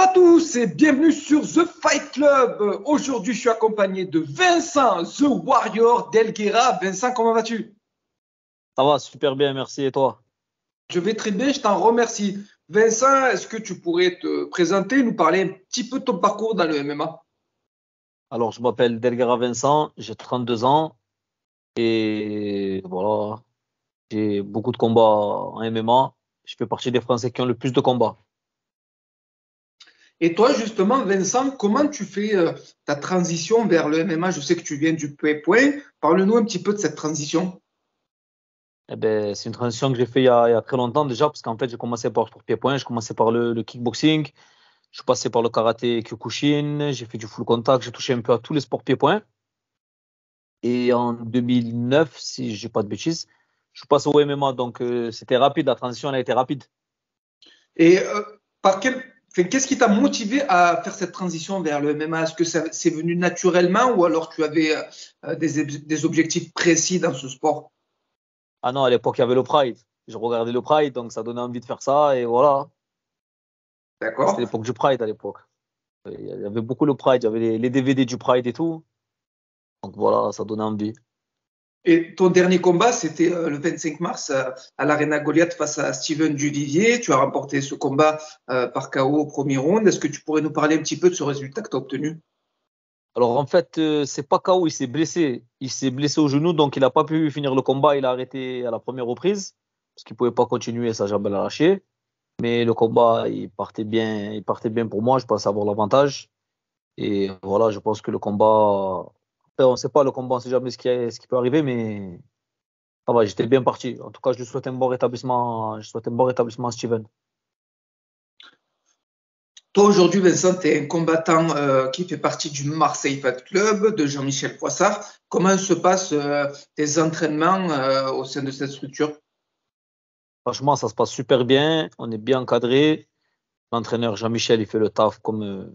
Bonjour à tous et bienvenue sur The Fight Club. Aujourd'hui, je suis accompagné de Vincent, The Warrior d'Elguera. Vincent, comment vas-tu? Ça va, super bien, merci. Et toi? Je vais très bien, je t'en remercie. Vincent, est-ce que tu pourrais te présenter, nous parler un petit peu de ton parcours dans le MMA? Alors, je m'appelle Delgara Vincent, j'ai 32 ans et voilà, j'ai beaucoup de combats en MMA. Je fais partie des Français qui ont le plus de combats. Et toi, justement, Vincent, comment tu fais ta transition vers le MMA? Je sais que tu viens du pied-point. Parle-nous un petit peu de cette transition. Eh ben, c'est une transition que j'ai fait il y a très longtemps déjà, parce qu'en fait, j'ai commencé par sport pied-point, j'ai commencé par le kickboxing, je suis passé par le karaté Kyokushin, j'ai fait du full contact, j'ai touché un peu à tous les sports pied-point. Et en 2009, si je dis pas de bêtises, je suis passé au MMA, donc c'était rapide, la transition elle a été rapide. Et qu'est-ce qui t'a motivé à faire cette transition vers le MMA? Est-ce que c'est venu naturellement ou alors tu avais des objectifs précis dans ce sport? Ah non, à l'époque, il y avait le Pride. Je regardais le Pride, donc ça donnait envie de faire ça, et voilà. C'était D'accord. l'époque du Pride à l'époque. Il y avait beaucoup le Pride, il y avait les DVD du Pride et tout. Donc voilà, ça donnait envie. Et ton dernier combat, c'était le 25 mars à l'Arena Goliath face à Steven Duvivier. Tu as remporté ce combat par KO au premier round. Est-ce que tu pourrais nous parler un petit peu de ce résultat que tu as obtenu? Alors en fait, c'est pas KO, il s'est blessé. Il s'est blessé au genou, donc il n'a pas pu finir le combat. Il a arrêté à la première reprise, parce qu'il pouvait pas continuer, sa jambe elle a lâché. Mais le combat, il partait bien pour moi. Je pensais avoir l'avantage. Et voilà, je pense que le combat, après, on sait pas le combat, on sait jamais ce qui peut arriver, mais ah bah, j'étais bien parti. En tout cas, je lui souhaite un bon rétablissement. Je souhaite un bon rétablissement à Steven. Toi, aujourd'hui, Vincent, tu es un combattant qui fait partie du Marseille Fight Club de Jean-Michel Poissard. Comment se passent tes entraînements au sein de cette structure? Franchement, ça se passe super bien. On est bien encadré. L'entraîneur Jean-Michel, il fait le taf comme un,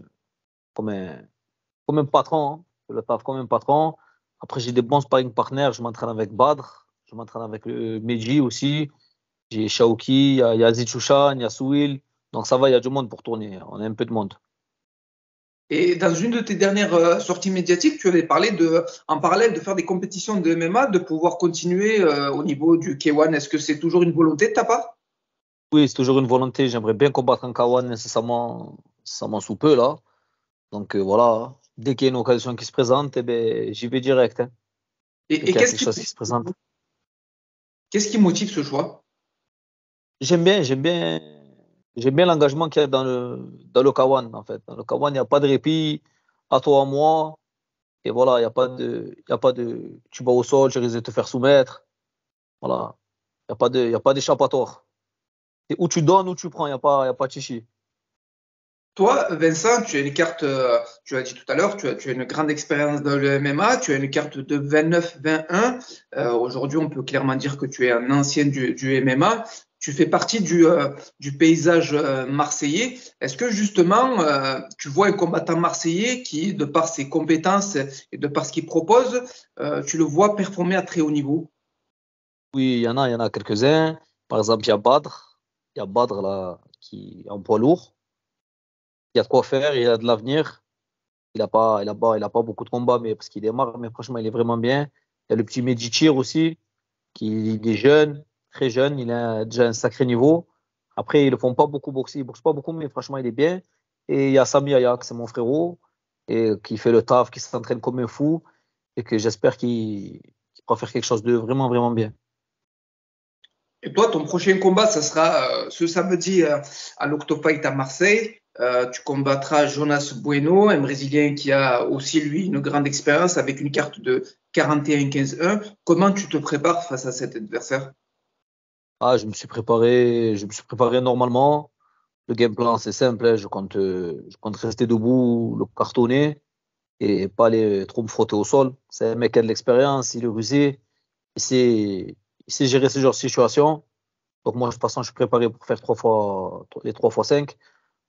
comme un patron, hein. Il fait le taf comme un patron. Après, j'ai des bons sparring partners. Je m'entraîne avec Badr. Je m'entraîne avec le Meji aussi. J'ai Shaoki, il y a Zichouchan, il y a Souil. Donc ça va, il y a du monde pour tourner. On a un peu de monde. Et dans une de tes dernières sorties médiatiques, tu avais parlé en parallèle de faire des compétitions de MMA, de pouvoir continuer au niveau du K1. Est-ce que c'est toujours une volonté de ta part? Oui, c'est toujours une volonté. J'aimerais bien combattre en K1 incessamment sous peu, là. Donc voilà, dès qu'il y a une occasion qui se présente, eh ben, j'y vais direct, hein. Dès Et qu'il y a quelque chose qui se présente. qu'est-ce qui motive ce choix? J'aime bien, j'aime bien, j'aime bien l'engagement qu'il y a dans le K1, en fait. Dans le K1, il n'y a pas de répit, à toi, à moi. Et voilà, il y a pas de, tu vas au sol, tu risques de te faire soumettre. Voilà. Il y a pas d'échappatoire. C'est où tu donnes, où tu prends, il y a pas de chichi. Toi, Vincent, tu as une carte, tu as dit tout à l'heure, tu as une grande expérience dans le MMA, tu as une carte de 29-21. Aujourd'hui, on peut clairement dire que tu es un ancien du MMA. Tu fais partie du paysage marseillais. Est-ce que justement, tu vois un combattant marseillais qui, de par ses compétences et de par ce qu'il propose, tu le vois performer à très haut niveau? Oui, il y en a quelques-uns. Par exemple, il y a Badr là, qui est en poids lourd. Il y a de quoi faire, il a de l'avenir. Il a pas beaucoup de combats, mais parce qu'il démarre, mais franchement, il est vraiment bien. Il y a le petit Medichir aussi, qui il est jeune, très jeune, il a déjà un sacré niveau. Après, ils le font pas beaucoup boxer, il boxe pas beaucoup, mais franchement, il est bien. Et il y a Sami Ayak, c'est mon frérot, et qui fait le taf, qui s'entraîne comme un fou, et que j'espère qu'il pourra faire quelque chose de vraiment, vraiment bien. Et toi, ton prochain combat, ça sera ce samedi à l'Octofight à Marseille. Tu combattras Jonas Bueno, un Brésilien qui a aussi, lui, une grande expérience avec une carte de 41-15-1. Comment tu te prépares face à cet adversaire? Ah, je me suis préparé normalement. Le game plan, c'est simple, hein. Je compte rester debout, le cartonner et pas aller trop me frotter au sol. C'est un mec qui a de l'expérience, il est rusé, il sait, il sait gérer ce genre de situation. Donc moi, de toute façon, je suis préparé pour faire les 3 fois 5.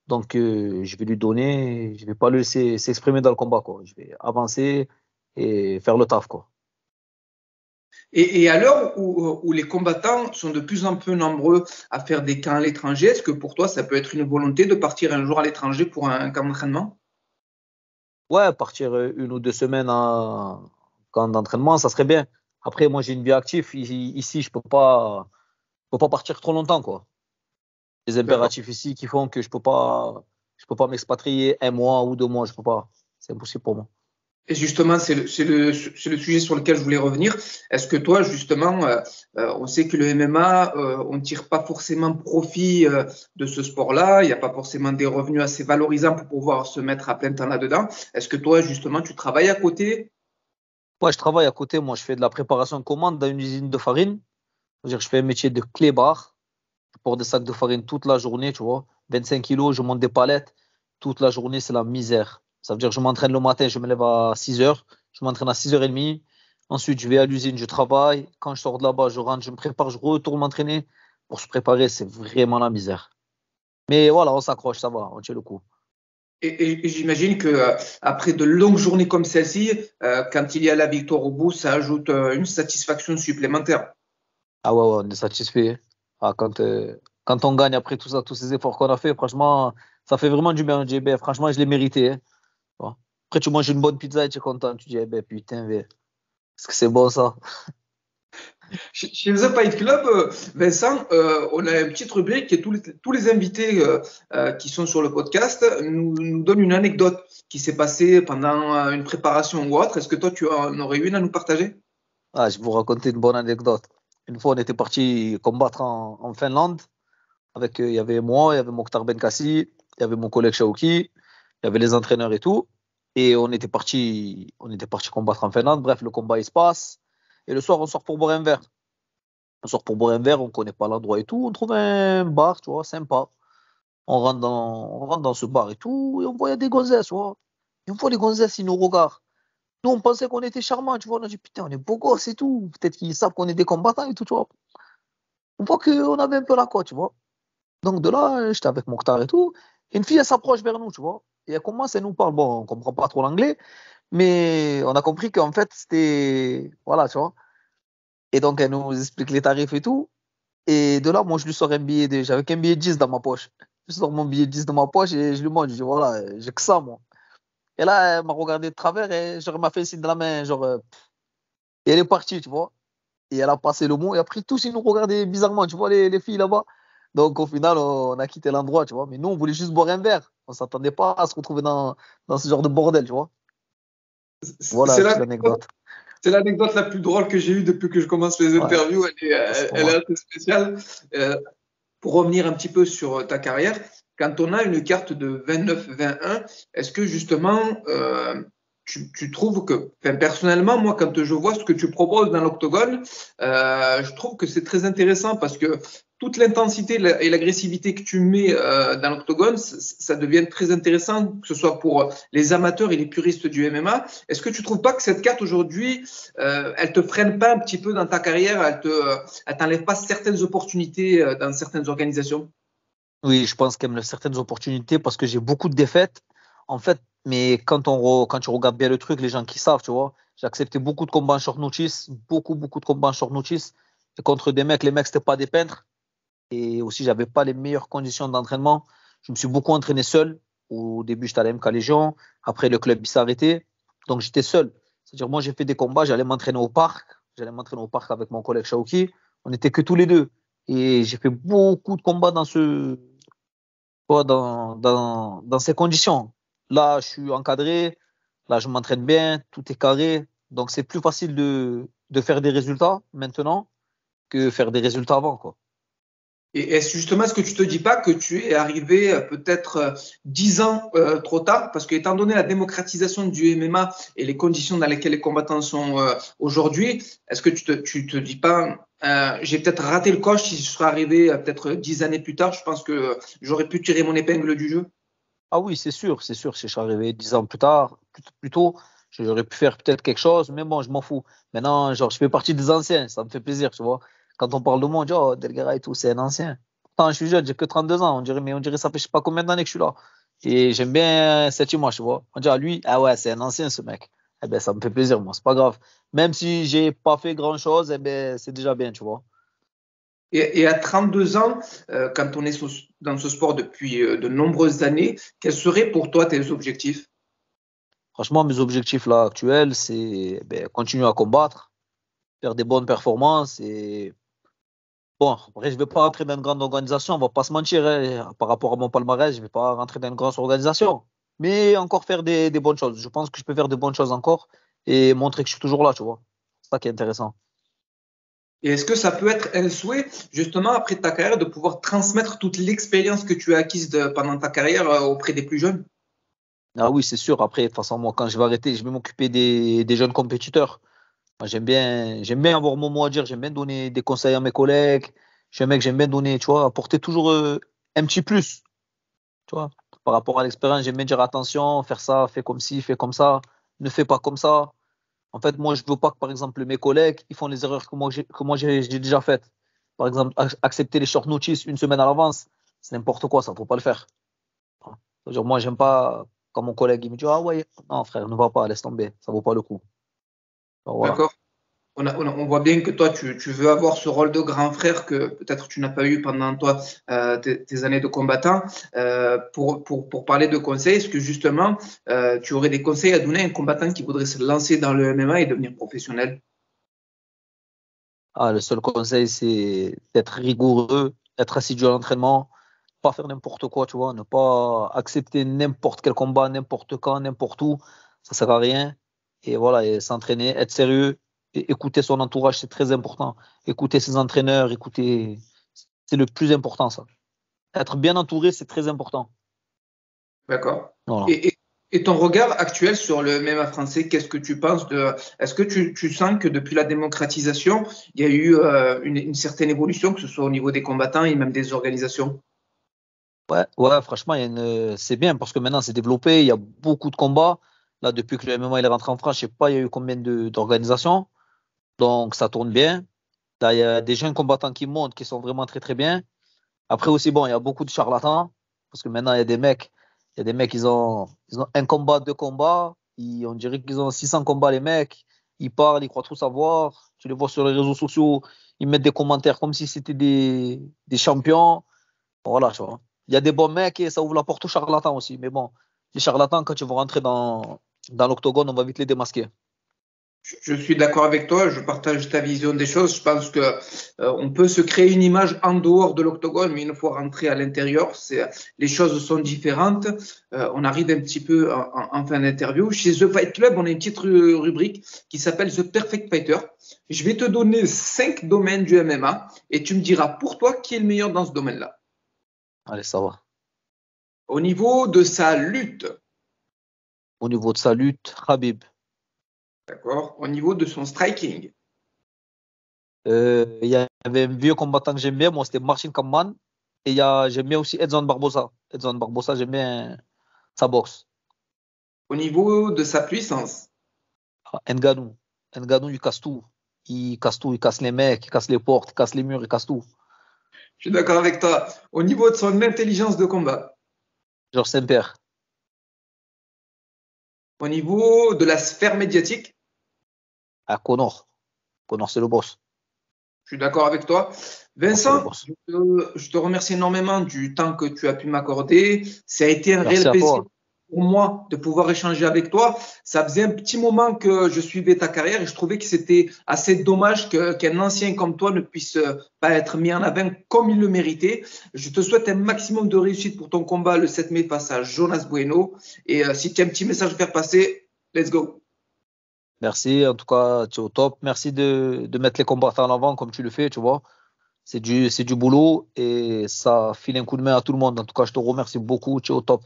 Donc je vais lui donner, je vais pas le laisser s'exprimer dans le combat, quoi. Je vais avancer et faire le taf, quoi. Et à l'heure où les combattants sont de plus en plus nombreux à faire des camps à l'étranger, est-ce que pour toi, ça peut être une volonté de partir un jour à l'étranger pour un camp d'entraînement? Ouais, partir 1 ou 2 semaines en camp d'entraînement, ça serait bien. Après, moi, j'ai une vie active. Ici, je peux pas partir trop longtemps, quoi. Les D'accord. impératifs ici qui font que je peux pas m'expatrier 1 mois ou 2 mois, je peux pas. C'est impossible pour moi. Et justement, c'est le sujet sur lequel je voulais revenir. Est-ce que toi, justement, on sait que le MMA, on ne tire pas forcément profit de ce sport-là, il n'y a pas forcément des revenus assez valorisants pour pouvoir se mettre à plein temps là-dedans. Est-ce que toi, justement, tu travailles à côté? Ouais, je travaille à côté. Moi, je fais de la préparation de commandes dans une usine de farine. C'est-à-dire que je fais un métier de clébard. Je porte des sacs de farine toute la journée, tu vois. 25 kilos, je monte des palettes. Toute la journée, c'est la misère. Ça veut dire que je m'entraîne le matin, je me lève à 6 heures. Je m'entraîne à 6h30. Ensuite, je vais à l'usine, je travaille. Quand je sors de là-bas, je rentre, je me prépare, je retourne m'entraîner. Pour se préparer, c'est vraiment la misère. Mais voilà, on s'accroche, ça va, on tient le coup. Et j'imagine que après de longues journées comme celle-ci, quand il y a la victoire au bout, ça ajoute une satisfaction supplémentaire. Ah ouais, ouais, on est satisfait. Ah, quand on gagne après tout ça, tous ces efforts qu'on a fait, franchement, ça fait vraiment du bien au JB. Franchement, je l'ai mérité, hein. Bon. Après, tu manges une bonne pizza et tu es content. Tu dis, eh ben, putain, mais est-ce que c'est bon ça? Chez The Fight Club, Vincent, on a une petite rubrique et tous les invités qui sont sur le podcast nous donnent une anecdote qui s'est passée pendant une préparation ou autre. Est-ce que toi, tu en aurais une à nous partager? Ah, je vais vous raconter une bonne anecdote. Une fois, on était parti combattre en Finlande. Il y avait moi, il y avait Mokhtar Benkassi, il y avait mon collègue Shaoki, il y avait les entraîneurs et tout. Et on était parti combattre en Finlande. Bref, le combat, il se passe. Et le soir, on sort pour boire un verre. On sort pour boire un verre, on connaît pas l'endroit et tout. On trouve un bar, tu vois, sympa. On rentre dans ce bar et tout. Et on voit, il y a des gonzesses, tu vois. Et on voit les gonzesses, ils nous regardent. Nous, on pensait qu'on était charmants, tu vois. On a dit, putain, on est beaux gosses et tout. Peut-être qu'ils savent qu'on est des combattants et tout, tu vois. On voit qu'on avait un peu la cote, tu vois. Donc de là, j'étais avec Mokhtar et tout. Et une fille, elle s'approche vers nous, tu vois. Et elle commence, elle nous parle. Bon, on comprend pas trop l'anglais, mais on a compris qu'en fait, c'était. Voilà, tu vois. Et donc, elle nous explique les tarifs et tout. Et de là, moi, je lui sors un billet. J'avais qu'un billet 10 dans ma poche. Je sors mon billet 10 dans ma poche et je lui montre. Je dis, voilà, j'ai que ça, moi. Et là, elle m'a regardé de travers et genre, elle m'a fait signe de la main. Genre, et elle est partie, tu vois. Et elle a passé le mot. Et après, tous, ils nous regardaient bizarrement, tu vois, les filles là-bas. Donc, au final, on a quitté l'endroit, tu vois. Mais nous, on voulait juste boire un verre. On s'attendait pas à se retrouver dans ce genre de bordel, tu vois. Voilà, C'est une petite l'anecdote anecdote. c'est l'anecdote la plus drôle que j'ai eue depuis que je commence les Ouais, interviews. Elle est, ça, c'est pas elle est mal. assez spéciale. Euh, pour revenir un petit peu sur ta carrière, quand on a une carte de 29-21, est-ce que justement, tu trouves que, enfin, personnellement, moi, quand je vois ce que tu proposes dans l'octogone, je trouve que c'est très intéressant parce que toute l'intensité et l'agressivité que tu mets dans l'octogone, ça devient très intéressant, que ce soit pour les amateurs et les puristes du MMA. Est-ce que tu trouves pas que cette carte aujourd'hui, elle te freine pas un petit peu dans ta carrière, elle t'enlève pas certaines opportunités dans certaines organisations? Oui, je pense qu'il y a certaines opportunités parce que j'ai beaucoup de défaites. En fait, mais quand tu regardes bien le truc, les gens qui savent, tu vois, j'ai accepté beaucoup de combats en short notice, beaucoup, beaucoup de combats en short notice. Et contre des mecs, les mecs, c'était pas des peintres. Et aussi, j'avais pas les meilleures conditions d'entraînement. Je me suis beaucoup entraîné seul. Au début, j'étais à la MK Légion. Après, le club il s'est arrêté. Donc, j'étais seul. C'est-à-dire, moi, j'ai fait des combats. J'allais m'entraîner au parc. J'allais m'entraîner au parc avec mon collègue Shaoki. On n'était que tous les deux. Et j'ai fait beaucoup de combats dans ces conditions. Là, je suis encadré. Là, je m'entraîne bien. Tout est carré. Donc, c'est plus facile de faire des résultats maintenant que faire des résultats avant, quoi. Et est-ce justement, est-ce que tu te dis pas que tu es arrivé peut-être 10 ans trop tard? Parce que étant donné la démocratisation du MMA et les conditions dans lesquelles les combattants sont aujourd'hui, est-ce que tu te dis pas, j'ai peut-être raté le coche si je serais arrivé peut-être 10 années plus tard, je pense que j'aurais pu tirer mon épingle du jeu? Ah oui, c'est sûr, c'est sûr. Si je suis arrivé 10 ans plus tard, plus tôt, j'aurais pu faire peut-être quelque chose, mais bon, je m'en fous. Maintenant, genre, je fais partie des anciens, ça me fait plaisir, tu vois. Quand on parle de moi, on dit, oh, Delgara et tout, c'est un ancien. Pourtant, je suis jeune, j'ai que 32 ans, mais on dirait ça fait je sais pas combien d'années que je suis là. Et j'aime bien cette image, tu vois. On dit, ah, lui, ah ouais, c'est un ancien, ce mec. eh ben, ça me fait plaisir, moi, c'est pas grave. Même si j'ai pas fait grand-chose, eh ben, c'est déjà bien, tu vois. Et à 32 ans, quand on est dans ce sport depuis de nombreuses années, quels seraient pour toi tes objectifs? Franchement, mes objectifs là actuels, c'est ben, continuer à combattre, faire des bonnes performances et bon, après, je vais pas rentrer dans une grande organisation, on va pas se mentir, hein. Par rapport à mon palmarès, je vais pas rentrer dans une grande organisation, mais encore faire des bonnes choses. Je pense que je peux faire de bonnes choses encore et montrer que je suis toujours là, tu vois. C'est ça qui est intéressant. Et est-ce que ça peut être un souhait, justement, après ta carrière, de pouvoir transmettre toute l'expérience que tu as acquise pendant ta carrière auprès des plus jeunes? Ah oui, c'est sûr. Après, de toute façon, moi, quand je vais arrêter, je vais m'occuper des jeunes compétiteurs. Moi, j'aime bien avoir mon mot à dire. J'aime bien donner des conseils à mes collègues. Je suis un mec, j'aime bien donner, tu vois, apporter toujours un petit plus, tu vois. Par rapport à l'expérience, j'aime bien dire attention, faire ça, fais comme ci, fais comme ça, ne fais pas comme ça. En fait, moi, je veux pas que, par exemple, mes collègues, ils font les erreurs que moi j'ai déjà faites. Par exemple, accepter les short notice une semaine à l'avance, c'est n'importe quoi, ça, faut pas le faire. C'est-à-dire, moi, j'aime pas quand mon collègue il me dit ah ouais, non frère, ne va pas, laisse tomber, ça vaut pas le coup. Alors, voilà. D'accord? On voit bien que toi, tu veux avoir ce rôle de grand frère que peut-être tu n'as pas eu pendant toi tes années de combattant. Pour parler de conseils, est-ce que justement, tu aurais des conseils à donner à un combattant qui voudrait se lancer dans le MMA et devenir professionnel? Ah, le seul conseil, c'est d'être rigoureux, être assidu à l'entraînement, pas faire n'importe quoi, tu vois, ne pas accepter n'importe quel combat, n'importe quand, n'importe où, ça sert à rien. Et voilà, et s'entraîner, être sérieux, et écouter son entourage, c'est très important. Écouter ses entraîneurs, écouter, c'est le plus important, ça. Être bien entouré, c'est très important. D'accord. Voilà. Et, et- et ton regard actuel sur le MMA français, qu'est-ce que tu penses de, est-ce que tu sens que depuis la démocratisation, il y a eu une certaine évolution, que ce soit au niveau des combattants et même des organisations? Ouais, ouais, franchement, c'est bien parce que maintenant c'est développé, il y a beaucoup de combats. Là, depuis que le MMA il est rentré en France, je sais pas, il y a eu combien d'organisations. Donc, ça tourne bien. Là, il y a des jeunes combattants qui montent, qui sont vraiment très, très bien. Après aussi, bon, il y a beaucoup de charlatans parce que maintenant, il y a des mecs, ils ont un combat, deux combats. On dirait qu'ils ont 600 combats, les mecs. Ils parlent, ils croient tout savoir. Tu les vois sur les réseaux sociaux, ils mettent des commentaires comme si c'était des champions. Voilà, tu vois. Il y a des bons mecs et ça ouvre la porte aux charlatans aussi. Mais bon, les charlatans, quand ils vont rentrer dans l'octogone, on va vite les démasquer. Je suis d'accord avec toi, je partage ta vision des choses. Je pense que on peut se créer une image en dehors de l'octogone, mais une fois rentré à l'intérieur, les choses sont différentes. On arrive un petit peu en fin d'interview. Chez The Fight Club, on a une petite rubrique qui s'appelle The Perfect Fighter. Je vais te donner 5 domaines du MMA et tu me diras pour toi qui est le meilleur dans ce domaine-là. Allez, ça va. Au niveau de sa lutte, Au niveau de sa lutte, Khabib. d'accord? Au niveau de son striking, Il y avait un vieux combattant que j'aime bien, moi, c'était Marcin Kampmann. Et j'aime bien aussi Edson Barbosa. Edson Barbosa, j'aime bien sa boxe. au niveau de sa puissance, Ngannou. Ngannou, il casse tout. Il casse tout, il casse les mecs, il casse les portes, il casse les murs, il casse tout. je suis d'accord avec toi. Au niveau de son intelligence de combat, Georges Saint-Pierre, au niveau de la sphère médiatique, à Connor. Connor, c'est le boss. je suis d'accord avec toi. Connor, c'est le Vincent, boss. je te remercie énormément du temps que tu as pu m'accorder. Ça a été un Merci réel à plaisir toi. pour moi de pouvoir échanger avec toi. Ça faisait un petit moment que je suivais ta carrière et je trouvais que c'était assez dommage qu'un ancien comme toi ne puisse pas être mis en avant comme il le méritait. Je te souhaite un maximum de réussite pour ton combat le 7 mai face à Jonas Bueno. Et si tu as un petit message à faire passer, let's go. Merci, en tout cas, tu es au top. Merci de mettre les combattants en avant comme tu le fais, tu vois. C'est du boulot et ça file un coup de main à tout le monde. En tout cas, je te remercie beaucoup. Tu es au top.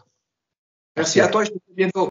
Merci à Merci. toi et je te dis à bientôt.